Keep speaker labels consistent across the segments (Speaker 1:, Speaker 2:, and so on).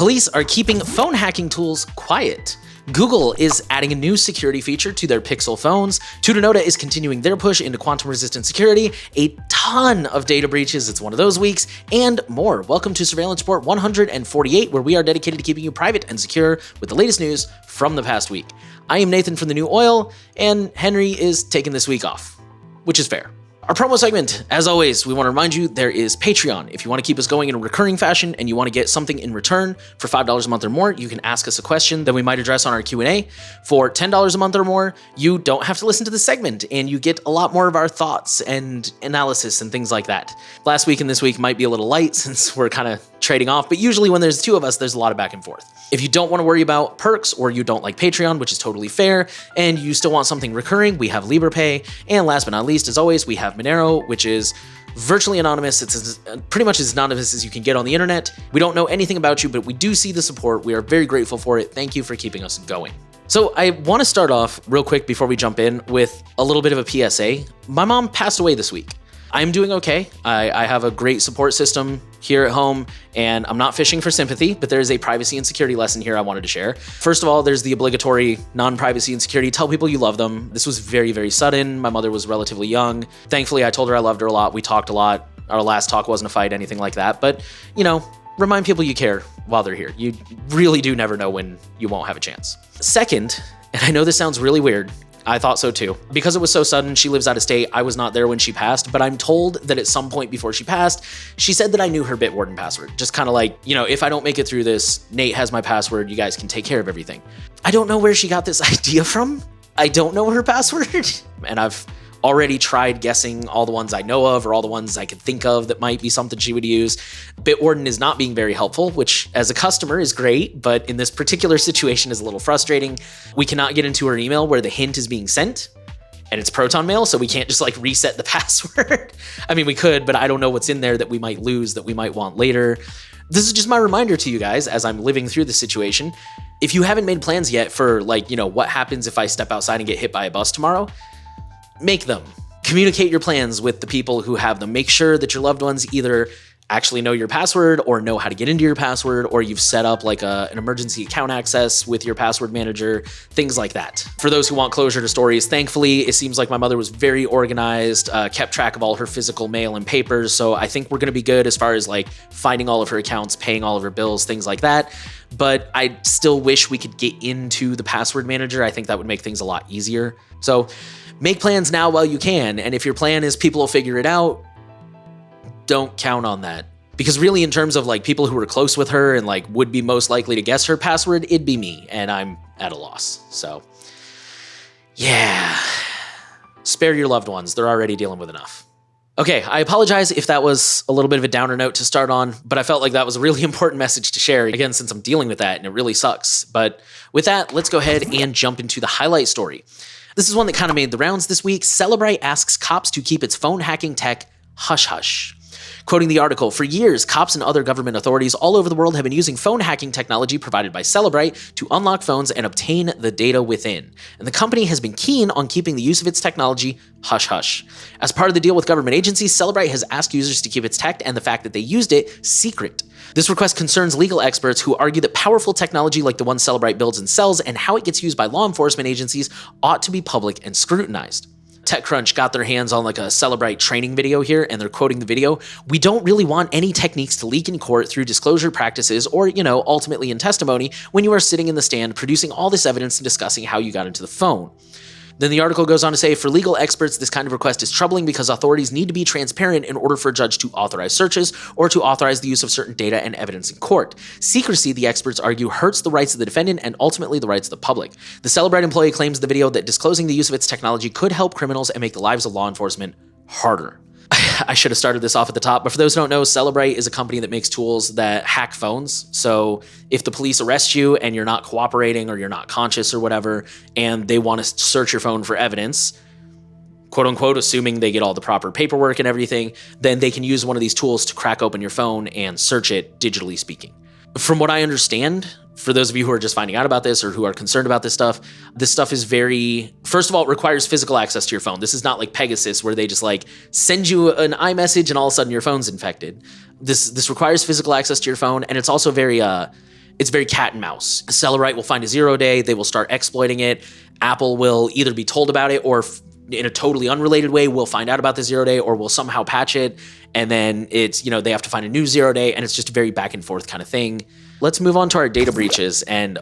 Speaker 1: Police are keeping phone hacking tools quiet. Google is adding a new security feature to their Pixel phones. Tutanota is continuing their push into quantum-resistant security. A ton of data breaches, it's one of those weeks, and more. Welcome to Surveillance Report 148, where we are dedicated to keeping you private and secure with the latest news from the past week. I am Nathan from The New Oil, and Henry is taking this week off, which is fair. Our promo segment, as always, we want to remind you there is Patreon. If you want to keep us going in a recurring fashion and you want to get something in return for $5 a month or more, you can ask us a question that we might address on our Q&A. For $10 a month or more, you don't have to listen to the segment and you get a lot more of our thoughts and analysis and things like that. Last week and this week might be a little light since we're kind of trading off, but usually when there's two of us, there's a lot of back and forth. If you don't want to worry about perks or you don't like Patreon, which is totally fair, and you still want something recurring, we have LibrePay. And last but not least, as always, we have Monero, which is virtually anonymous. It's pretty much as anonymous as you can get on the internet. We don't know anything about you, but we do see the support. We are very grateful for it. Thank you for keeping us going. So I want to start off real quick before we jump in with a little bit of a PSA. My mom passed away this week. I'm doing okay. I have a great support system here at home, and I'm not fishing for sympathy, but there's a privacy and security lesson here I wanted to share. First of all, there's the obligatory non-privacy and security. Tell people you love them. This was very, very sudden. My mother was relatively young. Thankfully, I told her I loved her a lot. We talked a lot. Our last talk wasn't a fight, anything like that. But, you know, remind people you care while they're here. You really do never know when you won't have a chance. Second, and I know this sounds really weird, I thought so too. Because it was so sudden, she lives out of state. I was not there when she passed, but I'm told that at some point before she passed, she said that I knew her Bitwarden password. Just kind of like, you know, if I don't make it through this, Nate has my password. You guys can take care of everything. I don't know where she got this idea from. I don't know her password. And I've already tried guessing all the ones I know of or all the ones I could think of that might be something she would use. Bitwarden is not being very helpful, which as a customer is great, but in this particular situation is a little frustrating. We cannot get into her email where the hint is being sent, and it's Proton Mail, so we can't just like reset the password. I mean, we could, but I don't know what's in there that we might lose, that we might want later. This is just my reminder to you guys as I'm living through the situation. If you haven't made plans yet for like, you know, what happens if I step outside and get hit by a bus tomorrow, make them. Communicate your plans with the people who have them. Make sure that your loved ones either actually know your password or know how to get into your password, or you've set up like an emergency account access with your password manager, things like that. For those who want closure to stories, thankfully, it seems like my mother was very organized, kept track of all her physical mail and papers. So I think we're going to be good as far as like finding all of her accounts, paying all of her bills, things like that. But I still wish we could get into the password manager. I think that would make things a lot easier. So make plans now while you can. And if your plan is people will figure it out, don't count on that. Because really, in terms of like people who are close with her and like would be most likely to guess her password, it'd be me, and I'm at a loss. So yeah, spare your loved ones. They're already dealing with enough. Okay, I apologize if that was a little bit of a downer note to start on, but I felt like that was a really important message to share, again, since I'm dealing with that and it really sucks. But with that, let's go ahead and jump into the highlight story. This is one that kind of made the rounds this week. Cellebrite asks cops to keep its phone hacking tech hush-hush. Quoting the article, for years, cops and other government authorities all over the world have been using phone hacking technology provided by Cellebrite to unlock phones and obtain the data within. And the company has been keen on keeping the use of its technology hush-hush. As part of the deal with government agencies, Cellebrite has asked users to keep its tech and the fact that they used it secret. This request concerns legal experts who argue that powerful technology like the one Cellebrite builds and sells and how it gets used by law enforcement agencies ought to be public and scrutinized. TechCrunch got their hands on like a Cellebrite training video here, and they're quoting the video. We don't really want any techniques to leak in court through disclosure practices or, you know, ultimately in testimony when you are sitting in the stand producing all this evidence and discussing how you got into the phone. Then the article goes on to say, for legal experts, this kind of request is troubling because authorities need to be transparent in order for a judge to authorize searches or to authorize the use of certain data and evidence in court. Secrecy, the experts argue, hurts the rights of the defendant and ultimately the rights of the public. The Cellebrite employee claims in the video that disclosing the use of its technology could help criminals and make the lives of law enforcement harder. I should have started this off at the top, but for those who don't know, Cellebrite is a company that makes tools that hack phones. So if the police arrest you and you're not cooperating or you're not conscious or whatever, and they want to search your phone for evidence, quote unquote, assuming they get all the proper paperwork and everything, then they can use one of these tools to crack open your phone and search it, digitally speaking. From what I understand, for those of you who are just finding out about this or who are concerned about this stuff is very, first of all, it requires physical access to your phone. This is not like Pegasus where they just like send you an iMessage and all of a sudden your phone's infected. This requires physical access to your phone, and it's also very it's very cat and mouse. Cellebrite will find a 0-day, they will start exploiting it. Apple will either be told about it or in a totally unrelated way, we'll find out about the 0-day or we'll somehow patch it. And then it's, they have to find a new 0-day, and it's just a very back and forth kind of thing. Let's move on to our data breaches. And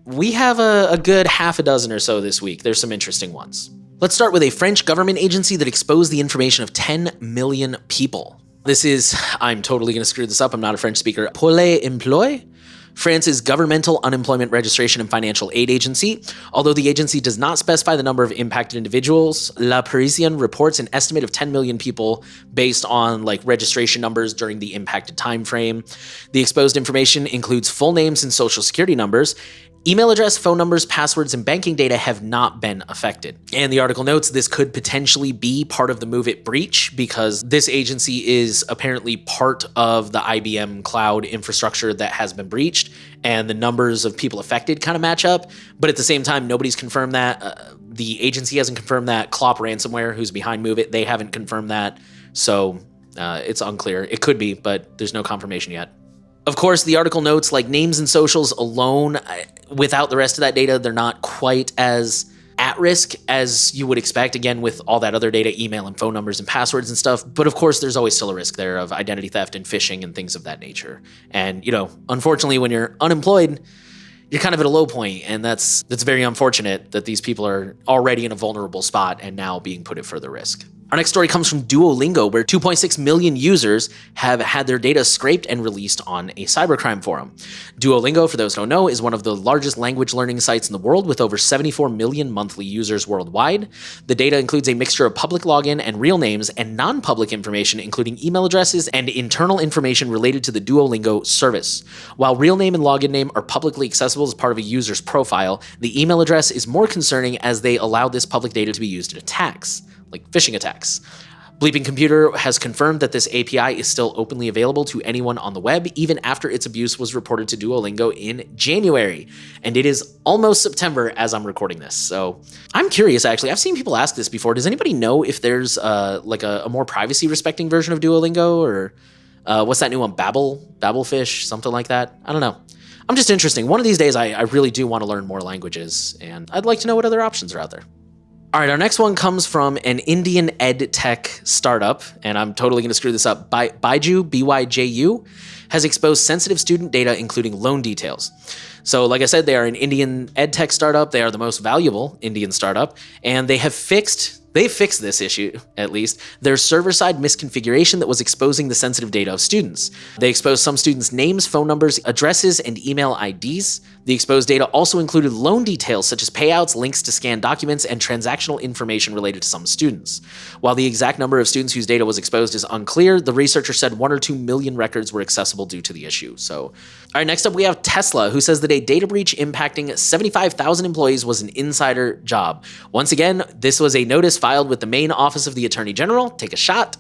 Speaker 1: we have a good half a dozen or so this week. There's some interesting ones. Let's start with a French government agency that exposed the information of 10 million people. This is, I'm totally going to screw this up. I'm not a French speaker. Pôle emploi? France's governmental unemployment registration and financial aid agency. Although the agency does not specify the number of impacted individuals, La Parisienne reports an estimate of 10 million people based on registration numbers during the impacted time frame. The exposed information includes full names and social security numbers. Email address, phone numbers, passwords, and banking data have not been affected. And the article notes this could potentially be part of the MOVEit breach because this agency is apparently part of the IBM cloud infrastructure that has been breached, and the numbers of people affected kind of match up. But at the same time, nobody's confirmed that. The agency hasn't confirmed that. Clop Ransomware, who's behind MOVEit, they haven't confirmed that. So it's unclear. It could be, but there's no confirmation yet. Of course, the article notes names and socials alone, without the rest of that data, they're not quite as at risk as you would expect, again, with all that other data, email and phone numbers and passwords and stuff. But of course, there's always still a risk there of identity theft and phishing and things of that nature. And, unfortunately, when you're unemployed, you're kind of at a low point, and that's very unfortunate that these people are already in a vulnerable spot and now being put at further risk. Our next story comes from Duolingo, where 2.6 million users have had their data scraped and released on a cybercrime forum. Duolingo, for those who don't know, is one of the largest language learning sites in the world with over 74 million monthly users worldwide. The data includes a mixture of public login and real names and non-public information, including email addresses and internal information related to the Duolingo service. While real name and login name are publicly accessible as part of a user's profile, the email address is more concerning as they allow this public data to be used in attacks, like phishing attacks. Bleeping Computer has confirmed that this API is still openly available to anyone on the web, even after its abuse was reported to Duolingo in January. And it is almost September as I'm recording this. So I'm curious, actually. I've seen people ask this before. Does anybody know if there's a more privacy respecting version of Duolingo, or what's that new one? Babelfish, something like that? I don't know. I'm just interested. One of these days, I really do want to learn more languages, and I'd like to know what other options are out there. All right, our next one comes from an Indian ed tech startup, and I'm totally going to screw this up. Byju, B-Y-J-U, has exposed sensitive student data, including loan details. So like I said, they are an Indian ed tech startup. They are the most valuable Indian startup, and they fixed this issue, at least, their server-side misconfiguration that was exposing the sensitive data of students. They exposed some students' names, phone numbers, addresses, and email IDs. The exposed data also included loan details such as payouts, links to scanned documents, and transactional information related to some students. While the exact number of students whose data was exposed is unclear, the researcher said 1 or 2 million records were accessible due to the issue. So, all right, next up we have Tesla, who says that a data breach impacting 75,000 employees was an insider job. Once again, this was a notice filed with the main office of the Attorney General. Take a shot.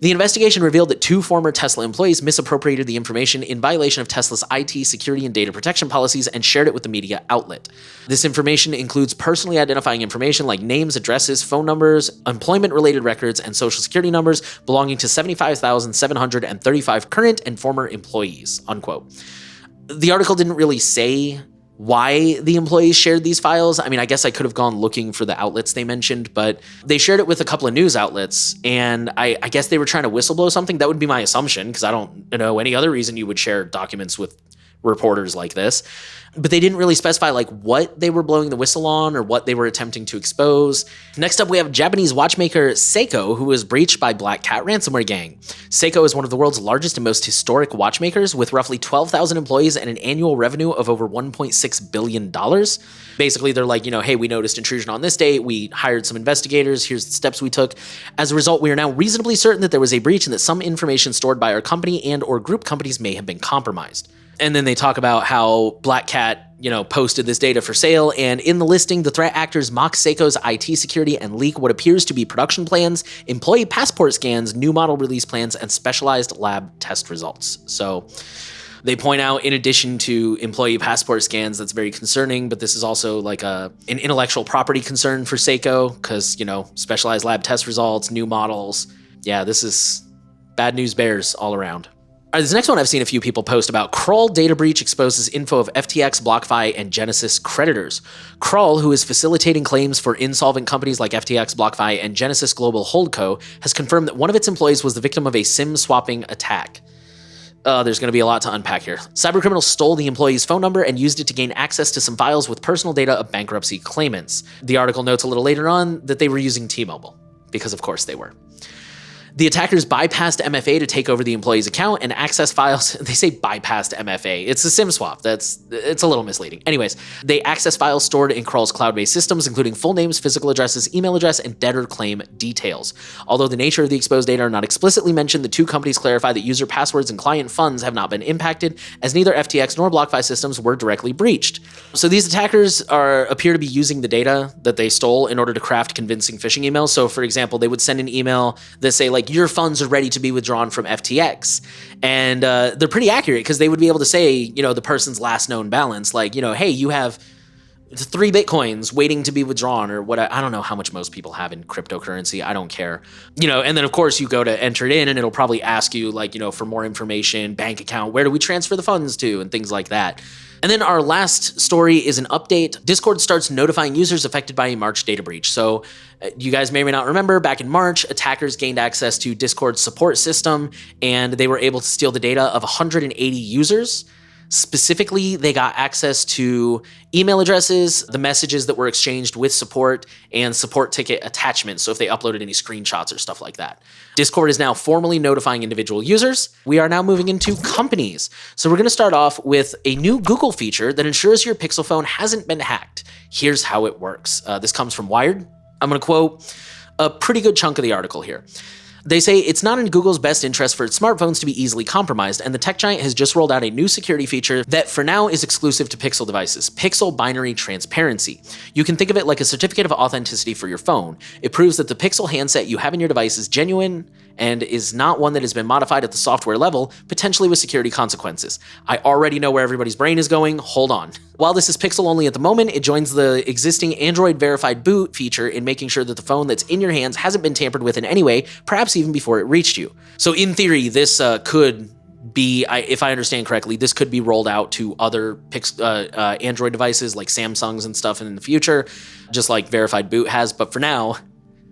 Speaker 1: The investigation revealed that 2 former Tesla employees misappropriated the information in violation of Tesla's IT security and data protection policies and shared it with the media outlet. This information includes personally identifying information like names, addresses, phone numbers, employment-related records, and social security numbers belonging to 75,735 current and former employees, unquote. The article didn't really say why the employees shared these files. I mean, I guess I could have gone looking for the outlets they mentioned, but they shared it with a couple of news outlets, and I guess they were trying to whistleblow something. That would be my assumption, because I don't know any other reason you would share documents with reporters like this. But they didn't really specify what they were blowing the whistle on or what they were attempting to expose. Next up, we have Japanese watchmaker Seiko, who was breached by Black Cat ransomware gang. Seiko is one of the world's largest and most historic watchmakers, with roughly 12,000 employees and an annual revenue of over $1.6 billion. Basically, they're like, hey, we noticed intrusion on this date. We hired some investigators. Here's the steps we took. As a result, we are now reasonably certain that there was a breach and that some information stored by our company and or group companies may have been compromised. And then they talk about how Black Cat, posted this data for sale, and in the listing, the threat actors mock Seiko's IT security and leak what appears to be production plans, employee passport scans, new model release plans, and specialized lab test results. So they point out, in addition to employee passport scans, that's very concerning, but this is also an intellectual property concern for Seiko, because, specialized lab test results, new models. Yeah, this is bad news bears all around. All right, this next one I've seen a few people post about. Krull data breach exposes info of FTX, BlockFi, and Genesis creditors. Krull, who is facilitating claims for insolvent companies like FTX, BlockFi, and Genesis Global Holdco, has confirmed that one of its employees was the victim of a SIM swapping attack. There's going to be a lot to unpack here. Cybercriminals stole the employee's phone number and used it to gain access to some files with personal data of bankruptcy claimants. The article notes a little later on that they were using T-Mobile, because of course they were. The attackers bypassed MFA to take over the employee's account and access files. They say bypassed MFA. It's a SIM swap. It's a little misleading. Anyways, they access files stored in Krull's cloud-based systems, including full names, physical addresses, email address, and debtor claim details. Although the nature of the exposed data are not explicitly mentioned, the two companies clarify that user passwords and client funds have not been impacted, as neither FTX nor BlockFi systems were directly breached. So these attackers appear to be using the data that they stole in order to craft convincing phishing emails. So for example, they would send an email that say like, your funds are ready to be withdrawn from FTX. And they're pretty accurate because they would be able to say, you know, the person's last known balance, like, you know, hey, you have 3 Bitcoins waiting to be withdrawn, or what. I don't know how much most people have in cryptocurrency. I don't care. You know, and then of course you go to enter it in and it'll probably ask you like, you know, for more information, bank account, where do we transfer the funds to, and things like that. And then our last story is an update. Discord starts notifying users affected by a March data breach. So you guys may or may not remember, back in March, attackers gained access to Discord's support system, and they were able to steal the data of 180 users. Specifically, they got access to email addresses, the messages that were exchanged with support, and support ticket attachments, so if they uploaded any screenshots or stuff like that. Discord is now formally notifying individual users. We are now moving into companies. So we're going to start off with a new Google feature that ensures your Pixel phone hasn't been hacked. Here's how it works. This comes from Wired. I'm going to quote a pretty good chunk of the article here. They say it's not in Google's best interest for its smartphones to be easily compromised, and the tech giant has just rolled out a new security feature that for now is exclusive to Pixel devices, Pixel Binary Transparency. You can think of it like a certificate of authenticity for your phone. It proves that the Pixel handset you have in your device is genuine and is not one that has been modified at the software level, potentially with security consequences. I already know where everybody's brain is going. Hold on. While this is Pixel only at the moment, it joins the existing Android verified boot feature in making sure that the phone that's in your hands hasn't been tampered with in any way, perhaps even before it reached you. So in theory, this could be, if I understand correctly, this could be rolled out to other Android devices like Samsung's and stuff in the future, just like verified boot has. But for now,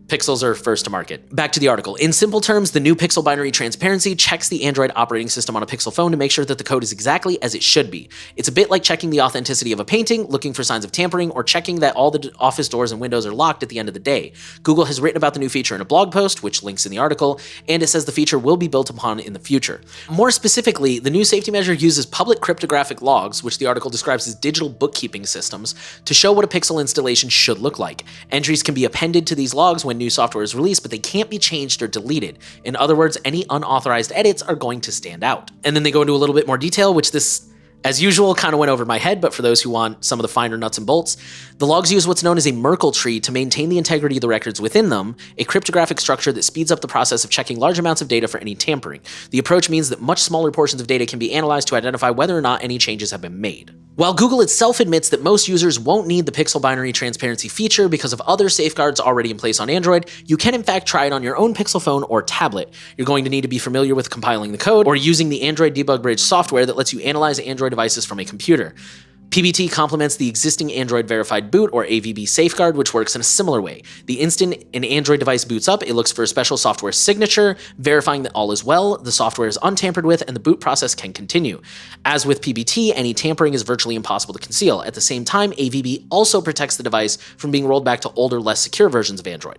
Speaker 1: Pixels are first to market. Back to the article. In simple terms, the new Pixel Binary Transparency checks the Android operating system on a Pixel phone to make sure that the code is exactly as it should be. It's a bit like checking the authenticity of a painting, looking for signs of tampering, or checking that all the office doors and windows are locked at the end of the day. Google has written about the new feature in a blog post, which links in the article, and it says the feature will be built upon in the future. More specifically, the new safety measure uses public cryptographic logs, which the article describes as digital bookkeeping systems, to show what a Pixel installation should look like. Entries can be appended to these logs when new software is released, but they can't be changed or deleted. In other words, any unauthorized edits are going to stand out. And then they go into a little bit more detail, which this, as usual, kind of went over my head, but for those who want some of the finer nuts and bolts, the logs use what's known as a Merkle tree to maintain the integrity of the records within them, a cryptographic structure that speeds up the process of checking large amounts of data for any tampering. The approach means that much smaller portions of data can be analyzed to identify whether or not any changes have been made. While Google itself admits that most users won't need the Pixel Binary Transparency feature because of other safeguards already in place on Android, you can in fact try it on your own Pixel phone or tablet. You're going to need to be familiar with compiling the code or using the Android Debug Bridge software that lets you analyze Android devices from a computer. PBT complements the existing Android Verified Boot or AVB safeguard, which works in a similar way. The instant an Android device boots up, it looks for a special software signature, verifying that all is well, the software is untampered with, and the boot process can continue. As with PBT, any tampering is virtually impossible to conceal. At the same time, AVB also protects the device from being rolled back to older, less secure versions of Android.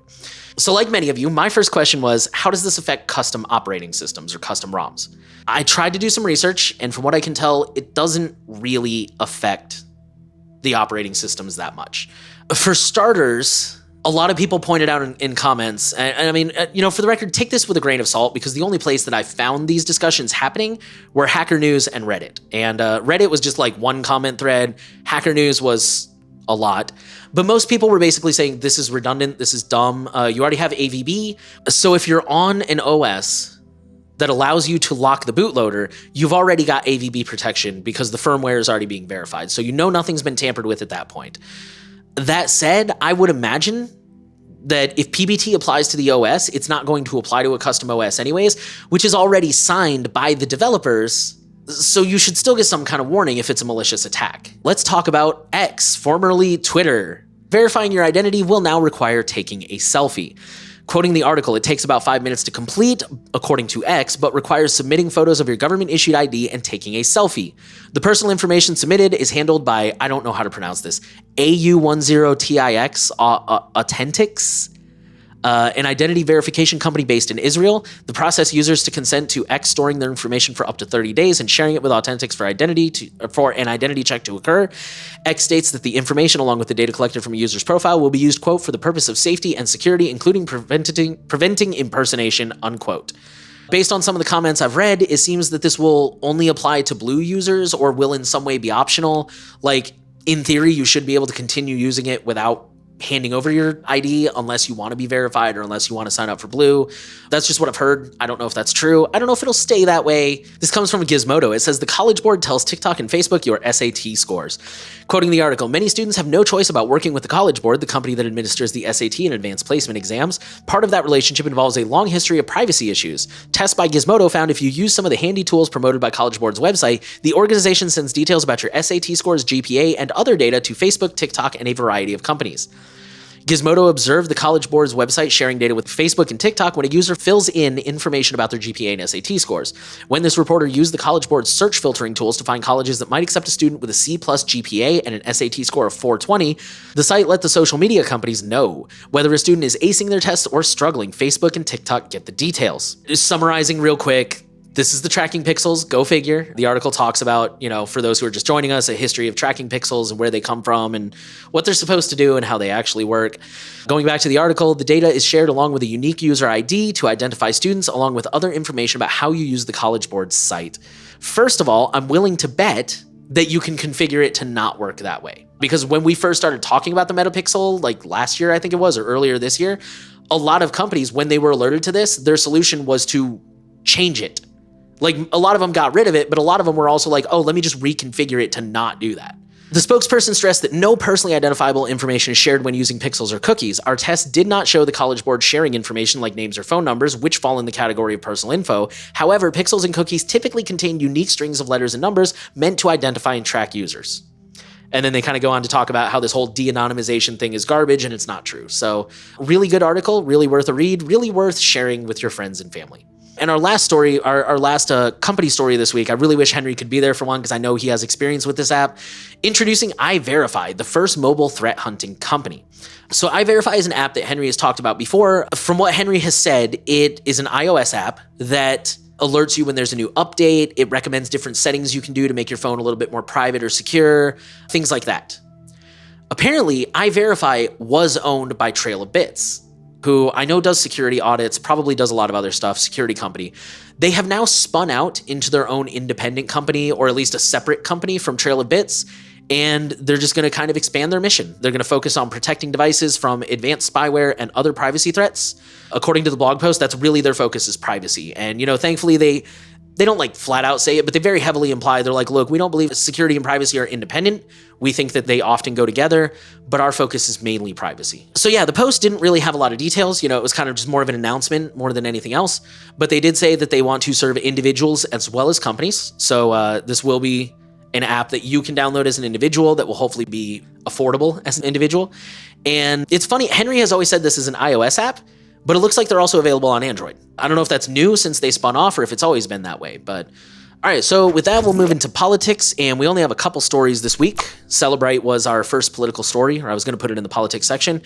Speaker 1: So like many of you, my first question was, how does this affect custom operating systems or custom ROMs? I tried to do some research, and from what I can tell, it doesn't really affect the operating systems that much. For starters, a lot of people pointed out in comments, and I mean, you know, for the record, take this with a grain of salt, because the only place that I found these discussions happening were Hacker News and Reddit. And Reddit was just like one comment thread. Hacker News was a lot. But most people were basically saying, this is redundant, this is dumb, you already have AVB. So if you're on an OS that allows you to lock the bootloader, you've already got AVB protection because the firmware is already being verified. So you know nothing's been tampered with at that point. That said, I would imagine that if PBT applies to the OS, it's not going to apply to a custom OS anyways, which is already signed by the developers. So you should still get some kind of warning if it's a malicious attack. Let's talk about X, formerly Twitter. Verifying your identity will now require taking a selfie. Quoting the article, it takes about 5 minutes to complete, according to X, but requires submitting photos of your government-issued ID and taking a selfie. The personal information submitted is handled by, I don't know how to pronounce this, AU10TIX Authentics, an identity verification company based in Israel. The process users to consent to X storing their information for up to 30 days and sharing it with Authentics for an identity check to occur. X states that the information, along with the data collected from a user's profile, will be used, quote, for the purpose of safety and security, including preventing impersonation, unquote. Based on some of the comments I've read, it seems that this will only apply to blue users or will in some way be optional. Like, in theory, you should be able to continue using it without handing over your ID unless you want to be verified or unless you want to sign up for Blue. That's just what I've heard. I don't know if that's true. I don't know if it'll stay that way. This comes from Gizmodo. It says the College Board tells TikTok and Facebook your SAT scores. Quoting the article, many students have no choice about working with the College Board, the company that administers the SAT and advanced placement exams. Part of that relationship involves a long history of privacy issues. Tests by Gizmodo found if you use some of the handy tools promoted by College Board's website, the organization sends details about your SAT scores, GPA, and other data to Facebook, TikTok, and a variety of companies. Gizmodo observed the College Board's website sharing data with Facebook and TikTok when a user fills in information about their GPA and SAT scores. When this reporter used the College Board's search filtering tools to find colleges that might accept a student with a C+ GPA and an SAT score of 420, the site let the social media companies know. Whether a student is acing their tests or struggling, Facebook and TikTok get the details. Just summarizing real quick, this is the tracking pixels, go figure. The article talks about, for those who are just joining us, a history of tracking pixels and where they come from and what they're supposed to do and how they actually work. Going back to the article, the data is shared along with a unique user ID to identify students, along with other information about how you use the College Board's site. First of all, I'm willing to bet that you can configure it to not work that way. Because when we first started talking about the metapixel, like last year, I think it was, or earlier this year, a lot of companies, when they were alerted to this, their solution was to change it. Like, a lot of them got rid of it, but a lot of them were also like, oh, let me just reconfigure it to not do that. The spokesperson stressed that no personally identifiable information is shared when using pixels or cookies. Our test did not show the College Board sharing information like names or phone numbers, which fall in the category of personal info. However, pixels and cookies typically contain unique strings of letters and numbers meant to identify and track users. And then they kind of go on to talk about how this whole de-anonymization thing is garbage and it's not true. So, really good article, really worth a read, really worth sharing with your friends and family. And our last story, our last company story this week, I really wish Henry could be there for one because I know he has experience with this app. Introducing iVerify, the first mobile threat hunting company. So iVerify is an app that Henry has talked about before. From what Henry has said, it is an iOS app that alerts you when there's a new update. It recommends different settings you can do to make your phone a little bit more private or secure, things like that. Apparently, iVerify was owned by Trail of Bits, who I know does security audits, probably does a lot of other stuff, security company. They have now spun out into their own independent company, or at least a separate company from Trail of Bits, and they're just going to kind of expand their mission. They're going to focus on protecting devices from advanced spyware and other privacy threats. According to the blog post, that's really their focus is privacy. And, thankfully they don't like flat out say it, but they very heavily imply, they're like, look, we don't believe security and privacy are independent. We think that they often go together, but our focus is mainly privacy. So yeah, the post didn't really have a lot of details. It was kind of just more of an announcement more than anything else, but they did say that they want to serve individuals as well as companies. So this will be an app that you can download as an individual that will hopefully be affordable as an individual. And it's funny, Henry has always said this is an iOS app, but it looks like they're also available on Android. I don't know if that's new since they spun off or if it's always been that way, but all right, so with that, we'll move into politics, and we only have a couple stories this week. Cellebrite was our first political story, or I was going to put it in the politics section.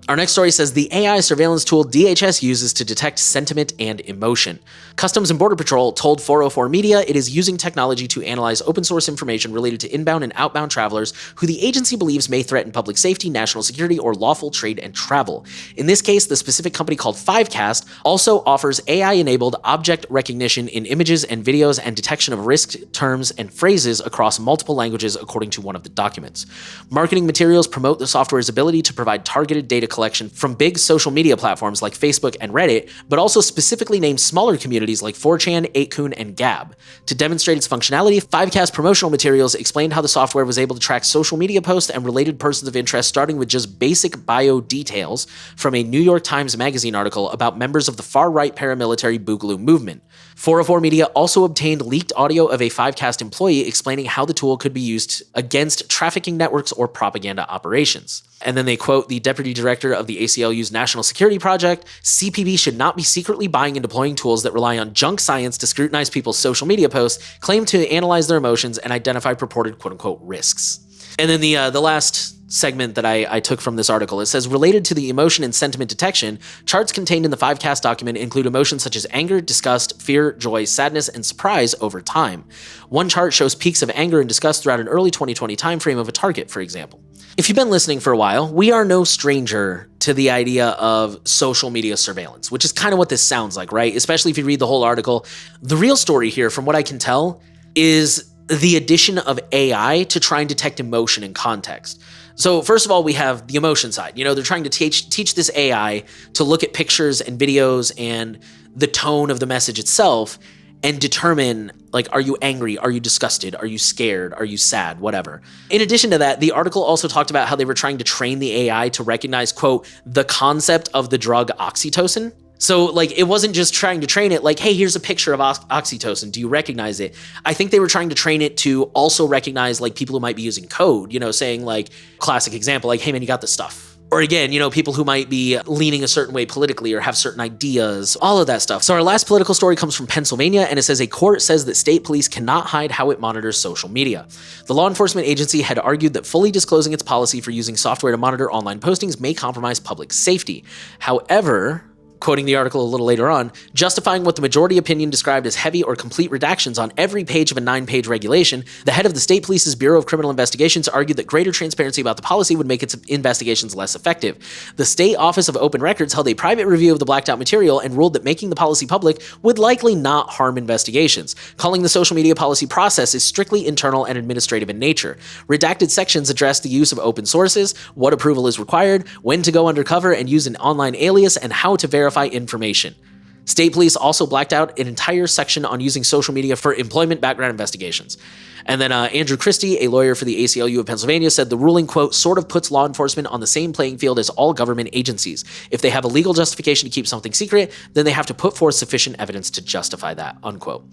Speaker 1: Our next story says the AI surveillance tool DHS uses to detect sentiment and emotion. Customs and Border Patrol told 404 Media it is using technology to analyze open source information related to inbound and outbound travelers who the agency believes may threaten public safety, national security, or lawful trade and travel. In this case, the specific company called Fivecast also offers AI-enabled object recognition in images and videos and detection detection of risk terms and phrases across multiple languages, according to one of the documents. Marketing materials promote the software's ability to provide targeted data collection from big social media platforms like Facebook and Reddit, but also specifically name smaller communities like 4chan, 8kun, and Gab. To demonstrate its functionality, 5cast promotional materials explained how the software was able to track social media posts and related persons of interest, starting with just basic bio details from a New York Times Magazine article about members of the far-right paramilitary Boogaloo movement. 404 Media also obtained leaked audio of a 5cast employee explaining how the tool could be used against trafficking networks or propaganda operations. And then they quote the deputy director of the ACLU's National Security Project: CPB should not be secretly buying and deploying tools that rely on junk science to scrutinize people's social media posts, claim to analyze their emotions, and identify purported quote-unquote risks. And then the last segment that I took from this article, it says, related to the emotion and sentiment detection, charts contained in the 5cast document include emotions such as anger, disgust, fear, joy, sadness, and surprise over time. One chart shows peaks of anger and disgust throughout an early 2020 timeframe of a target, for example. If you've been listening for a while, we are no stranger to the idea of social media surveillance, which is kind of what this sounds like, right? Especially if you read the whole article. The real story here, from what I can tell, is the addition of AI to try and detect emotion and context. So first of all, we have the emotion side. They're trying to teach this AI to look at pictures and videos and the tone of the message itself and determine, like, are you angry? Are you disgusted? Are you scared? Are you sad? Whatever. In addition to that, the article also talked about how they were trying to train the AI to recognize, quote, the concept of the drug oxytocin. So, like, it wasn't just trying to train it like, hey, here's a picture of oxytocin. Do you recognize it? I think they were trying to train it to also recognize, like, people who might be using code, saying, like, classic example, like, hey, man, you got this stuff. Or again, people who might be leaning a certain way politically or have certain ideas, all of that stuff. So our last political story comes from Pennsylvania, and it says a court says that state police cannot hide how it monitors social media. The law enforcement agency had argued that fully disclosing its policy for using software to monitor online postings may compromise public safety. However, quoting the article a little later on, justifying what the majority opinion described as heavy or complete redactions on every page of a 9-page regulation, the head of the state police's Bureau of Criminal Investigations argued that greater transparency about the policy would make its investigations less effective. The State Office of Open Records held a private review of the blacked out material and ruled that making the policy public would likely not harm investigations, calling the social media policy process is strictly internal and administrative in nature. Redacted sections address the use of open sources, what approval is required, when to go undercover and use an online alias, and how to verify information. State police also blacked out an entire section on using social media for employment background investigations. And then Andrew Christie, a lawyer for the ACLU of Pennsylvania, said the ruling, quote, sort of puts law enforcement on the same playing field as all government agencies. If they have a legal justification to keep something secret, then they have to put forth sufficient evidence to justify that, unquote.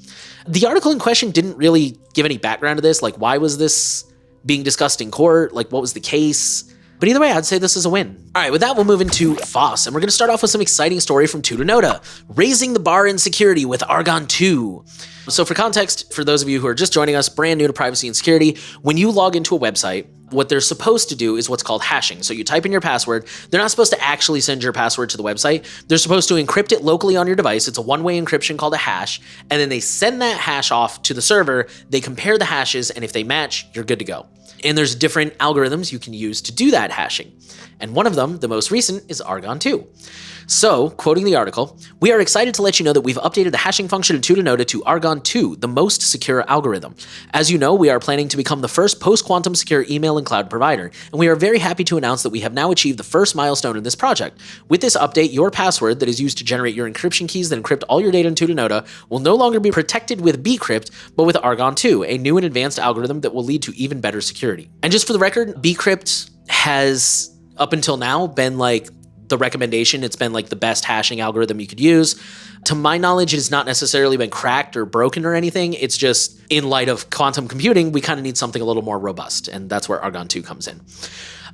Speaker 1: The article in question didn't really give any background to this, like why was this being discussed in court, like what was the case? But either way, I'd say this is a win. All right, with that, we'll move into FOSS, and we're going to start off with some exciting story from Tutanota, raising the bar in security with Argon 2. So for context, for those of you who are just joining us, brand new to privacy and security, when you log into a website, what they're supposed to do is what's called hashing. So you type in your password. They're not supposed to actually send your password to the website. They're supposed to encrypt it locally on your device. It's a one-way encryption called a hash. And then they send that hash off to the server. They compare the hashes, and if they match, you're good to go. And there's different algorithms you can use to do that hashing. And one of them, the most recent, is Argon 2. So, quoting the article, we are excited to let you know that we've updated the hashing function in Tutanota to Argon 2, the most secure algorithm. As you know, we are planning to become the first post-quantum secure email and cloud provider, and we are very happy to announce that we have now achieved the first milestone in this project. With this update, your password that is used to generate your encryption keys that encrypt all your data in Tutanota will no longer be protected with bcrypt, but with Argon 2, a new and advanced algorithm that will lead to even better security. And just for the record, bcrypt has, up until now, been like the recommendation. It's been like the best hashing algorithm you could use. To my knowledge, it has not necessarily been cracked or broken or anything. It's just, in light of quantum computing, we kind of need something a little more robust, and that's where Argon 2 comes in.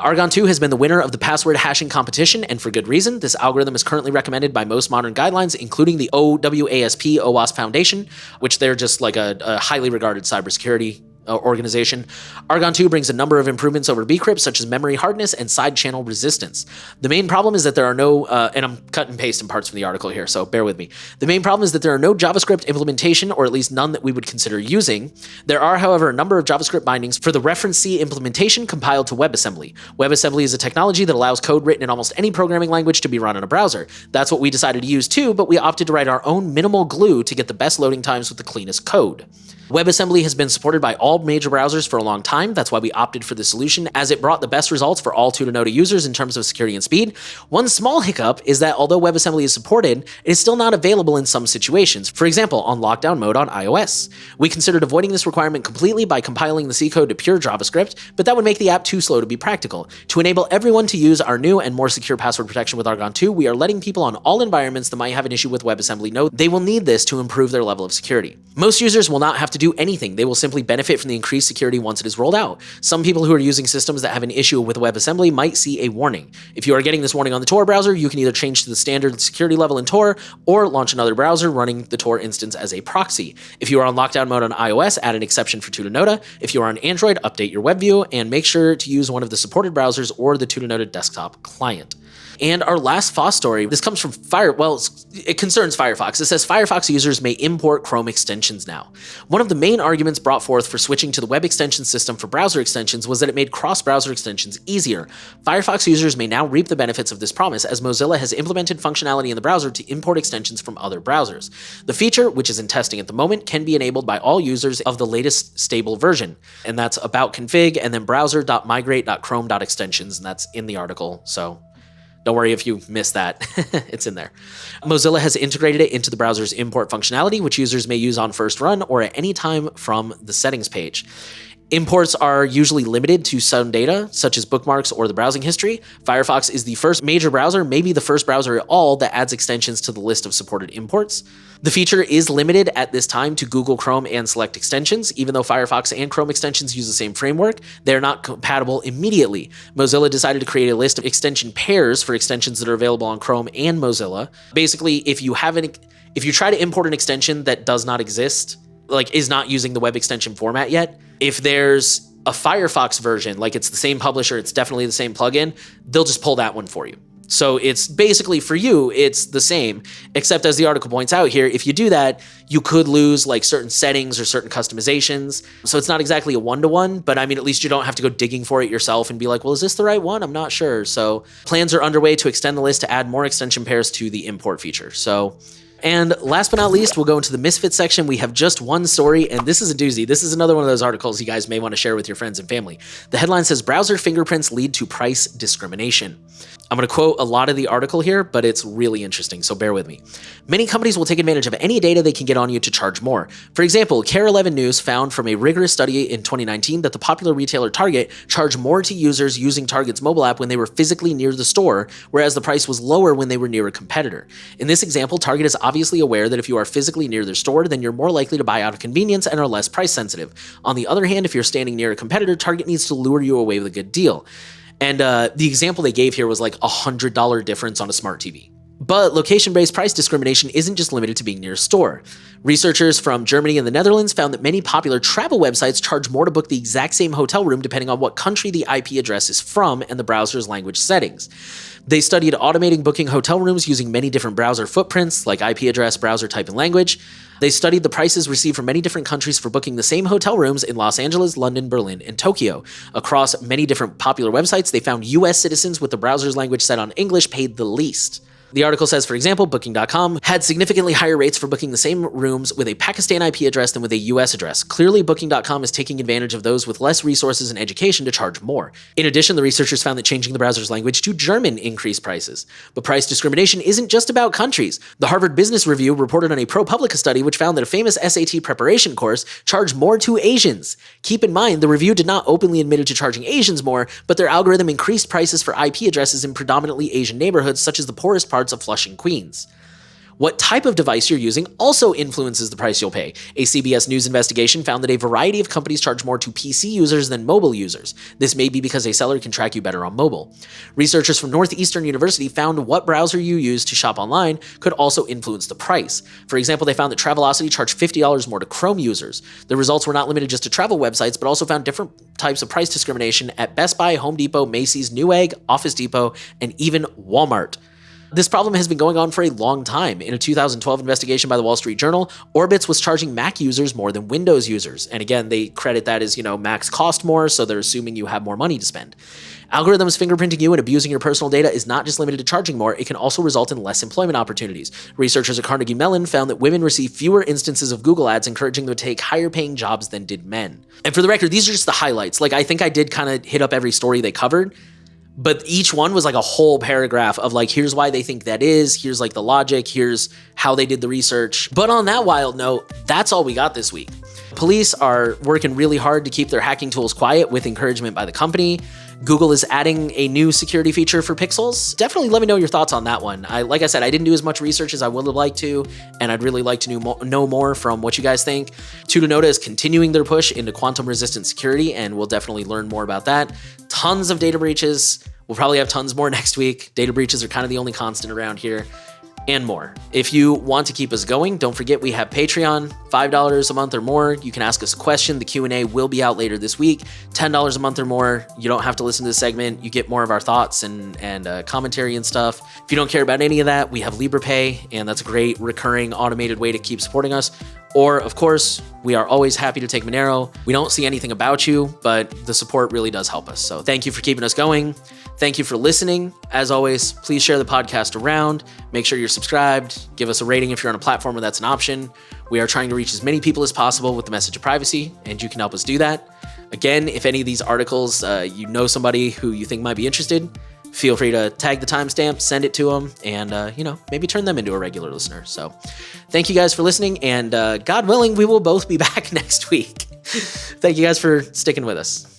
Speaker 1: Argon 2 has been the winner of the password hashing competition, and for good reason. This algorithm is currently recommended by most modern guidelines, including the OWASP Foundation, which they're just like a highly regarded cybersecurity organization. Argon 2 brings a number of improvements over bcrypt, such as memory hardness and side channel resistance. The main problem is that there are no, and I'm cut and pasting parts from the article here, so bear with me. The main problem is that there are no JavaScript implementation, or at least none that we would consider using. There are, however, a number of JavaScript bindings for the reference C implementation compiled to WebAssembly. WebAssembly is a technology that allows code written in almost any programming language to be run in a browser. That's what we decided to use too, but we opted to write our own minimal glue to get the best loading times with the cleanest code. WebAssembly has been supported by all major browsers for a long time. That's why we opted for this solution, as it brought the best results for all Tutanota users in terms of security and speed. One small hiccup is that although WebAssembly is supported, it is still not available in some situations. For example, on lockdown mode on iOS. We considered avoiding this requirement completely by compiling the C code to pure JavaScript, but that would make the app too slow to be practical. To enable everyone to use our new and more secure password protection with Argon 2, we are letting people on all environments that might have an issue with WebAssembly know they will need this to improve their level of security. Most users will not have to do anything. They will simply benefit from the increased security once it is rolled out. Some people who are using systems that have an issue with WebAssembly might see a warning. If you are getting this warning on the Tor browser, you can either change to the standard security level in Tor or launch another browser running the Tor instance as a proxy. If you are on lockdown mode on iOS, add an exception for Tutanota. If you are on Android, update your web view and make sure to use one of the supported browsers or the Tutanota desktop client. And our last FOSS story, this comes from it concerns Firefox. It says Firefox users may import Chrome extensions now. One of the main arguments brought forth for switching to the web extension system for browser extensions was that it made cross-browser extensions easier. Firefox users may now reap the benefits of this promise, as Mozilla has implemented functionality in the browser to import extensions from other browsers. The feature, which is in testing at the moment, can be enabled by all users of the latest stable version. And that's about config and then browser.migrate.chrome.extensions, and that's in the article, so don't worry if you missed that, it's in there. Mozilla has integrated it into the browser's import functionality, which users may use on first run or at any time from the settings page. Imports are usually limited to some data, such as bookmarks or the browsing history. Firefox is the first major browser, maybe the first browser at all, that adds extensions to the list of supported imports. The feature is limited at this time to Google Chrome and select extensions. Even though Firefox and Chrome extensions use the same framework, they're not compatible immediately. Mozilla decided to create a list of extension pairs for extensions that are available on Chrome and Mozilla. Basically, if you try to import an extension that does not exist, like is not using the web extension format yet, if there's a Firefox version, like it's the same publisher, it's definitely the same plugin, they'll just pull that one for you. So it's basically for you, it's the same, except as the article points out here, if you do that, you could lose like certain settings or certain customizations. So it's not exactly a one-to-one, but I mean, at least you don't have to go digging for it yourself and be like, well, is this the right one? I'm not sure. So plans are underway to extend the list to add more extension pairs to the import feature. And last but not least, we'll go into the Misfits section. We have just one story, and this is a doozy. This is another one of those articles you guys may want to share with your friends and family. The headline says, browser fingerprints lead to price discrimination. I'm going to quote a lot of the article here, but it's really interesting, so bear with me. Many companies will take advantage of any data they can get on you to charge more. For example, Care 11 News found from a rigorous study in 2019 that the popular retailer Target charged more to users using Target's mobile app when they were physically near the store, whereas the price was lower when they were near a competitor. In this example, Target is obviously aware that if you are physically near their store, then you're more likely to buy out of convenience and are less price sensitive. On the other hand, if you're standing near a competitor, Target needs to lure you away with a good deal. And the example they gave here was like $100 difference on a smart TV. But location-based price discrimination isn't just limited to being near a store. Researchers from Germany and the Netherlands found that many popular travel websites charge more to book the exact same hotel room depending on what country the IP address is from and the browser's language settings. They studied automating booking hotel rooms using many different browser footprints like IP address, browser type, and language. They studied the prices received from many different countries for booking the same hotel rooms in Los Angeles, London, Berlin, and Tokyo. Across many different popular websites, they found US citizens with the browser's language set on English paid the least. The article says, for example, Booking.com had significantly higher rates for booking the same rooms with a Pakistan IP address than with a US address. Clearly, Booking.com is taking advantage of those with less resources and education to charge more. In addition, the researchers found that changing the browser's language to German increased prices. But price discrimination isn't just about countries. The Harvard Business Review reported on a ProPublica study which found that a famous SAT preparation course charged more to Asians. Keep in mind, the review did not openly admit to charging Asians more, but their algorithm increased prices for IP addresses in predominantly Asian neighborhoods such as the poorest parts of Flushing, Queens. What type of device you're using also influences the price you'll pay. A CBS News investigation found that a variety of companies charge more to PC users than mobile users. This may be because a seller can track you better on mobile. Researchers from Northeastern University found what browser you use to shop online could also influence the price. For example, they found that Travelocity charged $50 more to Chrome users. The results were not limited just to travel websites, but also found different types of price discrimination at Best Buy, Home Depot, Macy's, Newegg, Office Depot, and even Walmart. This problem has been going on for a long time. In a 2012 investigation by the Wall Street Journal, Orbitz was charging Mac users more than Windows users. And again, they credit that as, Macs cost more, so they're assuming you have more money to spend. Algorithms fingerprinting you and abusing your personal data is not just limited to charging more, it can also result in less employment opportunities. Researchers at Carnegie Mellon found that women receive fewer instances of Google ads encouraging them to take higher paying jobs than did men. And for the record, these are just the highlights. I think I did kind of hit up every story they covered, but each one was a whole paragraph of here's why they think that is, here's the logic, here's how they did the research. But on that wild note, that's all we got this week. Police are working really hard to keep their hacking tools quiet with encouragement by the company. Google is adding a new security feature for Pixels. Definitely let me know your thoughts on that one. Like I said, I didn't do as much research as I would have liked to, and I'd really like to know more from what you guys think. Tutanota is continuing their push into quantum-resistant security, and we'll definitely learn more about that. Tons of data breaches. We'll probably have tons more next week. Data breaches are kind of the only constant around here. And more. If you want to keep us going, don't forget we have Patreon, $5 a month or more. You can ask us a question. The Q&A will be out later this week. $10 a month or more. You don't have to listen to this segment. You get more of our thoughts and commentary and stuff. If you don't care about any of that, we have LibrePay, and that's a great recurring automated way to keep supporting us. Or, of course, we are always happy to take Monero. We don't see anything about you, but the support really does help us. So thank you for keeping us going. Thank you for listening. As always, please share the podcast around. Make sure you're subscribed. Give us a rating if you're on a platform where that's an option. We are trying to reach as many people as possible with the message of privacy, and you can help us do that. Again, if any of these articles, you know somebody who you think might be interested, feel free to tag the timestamp, send it to them, and, maybe turn them into a regular listener. So thank you guys for listening, and God willing, we will both be back next week. Thank you guys for sticking with us.